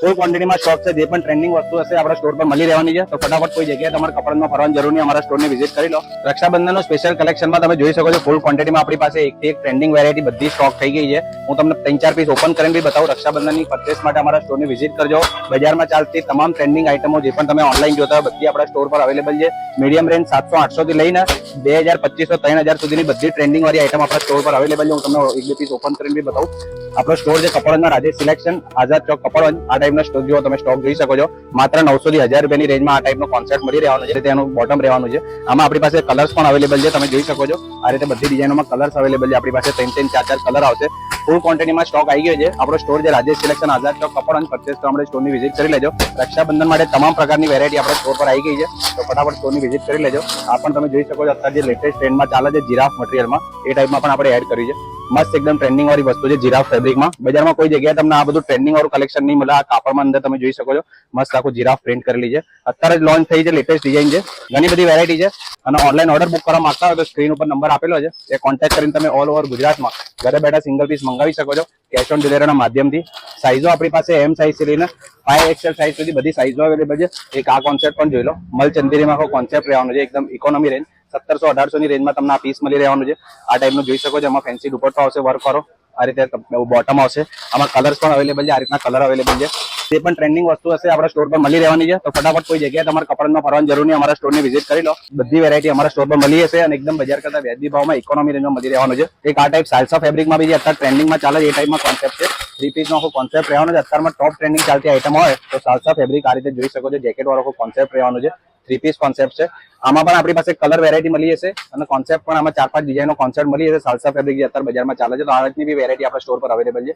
ફૂલ ક્વોન્ટિટીમાં stock છે. જે પણ ટ્રેન્ડિંગ વસ્તુ હશે આપણા સ્ટોર પર મળી રહેવાની છે. તો ફટાફટ કોઈ જગ્યાએ તમારે કપડામાં ફરવાની જરૂર નહીં, અમારા સ્ટોરની વિઝિટ કરી લો. રક્ષાબંધનનો સ્પેશિયલ કલેક્શનમાં તમે જોઈ શકો છો ફૂલ ક્વોન્ટિટીમાં આપણી પાસે એકથી એક ટ્રેન્ડિંગ વેરાયટી બધી સ્ટોક થઈ ગઈ છે. હું તમને 3-4 પીસ ઓપન કરીને બી બતાવું. રક્ષાબંધનની પરચેસ માટે અમારા સ્ટોરની વિઝિટ કરજો. બજારમાં ચાલતી તમામ ટ્રેન્ડિંગ આઇટમો જે પણ તમે ઓનલાઈન જોતા હોય બધી આપણા સ્ટોર પર અવેલેબલ છે. મીડિયમ રેન્જ 700-800 થી લઈને 2000, 2500, 3000 સુધીની બધી ટ્રેન્ડિંગ વાળી આઇટમ આપણા સ્ટોર પર અવેલેબલ છે. હું તમને 1-2 પીસ ઓપન કરીને બી બતાવું. આપણો સ્ટોર છે કપડવંજમાં, રાજેશ સિલેક્શન, આઝાદ ચોક કપડવંજ. આ ટાઈપનો સ્ટોર જો તમે સ્ટોક જોઈ શકો છો. માત્ર 900 થી 1000 રૂપિયાની રેન્જમાં આ ટાઈપનો કોન્સેપ્ટ મળી રહેવાનો છે. તેનું બોટમ રહેવાનું છે. આમાં આપણી પાસે કલર્સ પણ અવેલેબલ છે, તમે જોઈ શકો છો. આ રીતે બધી ડિઝાઇનોમાં કલર્સ અવેલેબલ છે. આપણી પાસે 3-3, 4-4 કલર આવશે. ફૂલ ક્વોન્ટિટીમાં સ્ટોક આવી ગયો છે. આપણો સ્ટોર છે રાજેશ સિલેક્શન, આઝાદ ચોક કપડવંજ. પરચેસ તો આપણે સ્ટોરની વિઝિટ કરી લેજો. રક્ષાબંધન માટે તમામ પ્રકારની વેરાયટી આપણા સ્ટોર પર આવી ગઈ છે. તો ફટાફટ સ્ટોરની વિઝિટ કરી લેજો. આ પણ તમે જોઈ શકો છો અત્યારે જે લેટેસ્ટ ટ્રેન્ડમાં ચાલે છે જીરાફ મટીરિયલમાં, એ ટાઈપમાં પણ આપણે એડ કર્યું છે. મસ્ત એકદમ ટ્રેન્ડિંગ વાળી વસ્તુ છે જીરાફ ફેબ્રિકમાં. બજારમાં કોઈ જગ્યાએ તમને આ બધું ટ્રેન્ડિંગ વાળું કલેક્શન નહીં મળે. આ કાપડમાં અંદર તમે જોઈ શકો છો મસ્ત આખું જીરાફ પ્રિન્ટ કરેલી છે. અત્યારે જ લોન્ચ થઈ છે, લેટેસ્ટ ડિઝાઇન છે, ઘણી બધી વેરાયટી છે. અને ઓનલાઈન ઓર્ડર બુક કરવા માંગતા હોય તો સ્ક્રીન ઉપર નંબર આપેલો છે, એ કોન્ટેક્ટ કરીને તમે ઓલ ઓવર ગુજરાતમાં ઘરે બેઠા સિંગલ પીસ મંગાવી શકો છો કેશ ઓન ડિલિવરીના માધ્યમથી. સાઇઝો આપણી પાસે M સાઇઝ થી લઈને 5XL સાઇઝ સુધી બધી સાઇઝો અવેલેબલ છે. એક આ કોન્સેપ્ટ પણ જોઈ લો, મલચંદેરીમાં આખો કોન્સેપ્ટ રહેવાનો છે, એકદમ ઇકોનોમી રેન્જ 1700-1800 ની રેન્જમાં તમને આ પીસ મળી રહેવાનું છે. આ ટાઈપનું જોઈ શકો છો. એમાં ફેન્સી દુપટ્ટો આવશે, વર્ક કરો, આ રીતે બોટમ આવશે. આમાં કલર્સ પણ અવેલેબલ છે, આ રીતના કલર અવેલેબલ છે. જે પણ ટ્રેન્ડિંગ વસ્તુ હશે આપણા સ્ટોર પર મળી રહેવાની છે. તો ફટાફટ કોઈ જગ્યાએ તમારે કપડામાં ફરવાની જરૂર નહીં, અમારા સ્ટોરની વિઝિટ કરી લો. બધી વેરાયટી અમારા સ્ટોર પર મળી હશે અને એકદમ બજાર કરતા વ્યાજબી ભાવમાં ઇકોનોમી રેન્જમાં મળી રહેવાનું છે. એક આ ટાઈપ સાલ્સા ફેબ્રિકમાં બી જે અત્યારે ટ્રેન્ડિંગમાં ચાલે છે એ ટાઈપમાં કોન્સેપ્ટ છે. 3 પીસનો આખો કોન્સેપ્ટ રહેવાનો છે. અત્યારમાં ટોપ ટ્રેન્ડિંગ ચાલતી આઈટમ હોય તો સાલ્સા ફેબ્રિક આ રીતે જોઈ શકો છો. જેકેટ વાળો કોન્સેપ્ટ રહેવાનો છે. 3 પીસ કોન્સેપ્ટ છે. આમાં પણ આપણી પાસે કલર વેરાયટી મળી હશે અને કોન્સેપ્ટ પણ આમાં 4-5 ડિઝાઇનનો કોન્સેપ્ટ મળી હશે. સાલ્સા ફેબ્રિક જે અત્યારે બજારમાં ચાલે છે, તો આ રીતની બી વેરાયટી આપણા સ્ટોર પર અવેલેબલ છે.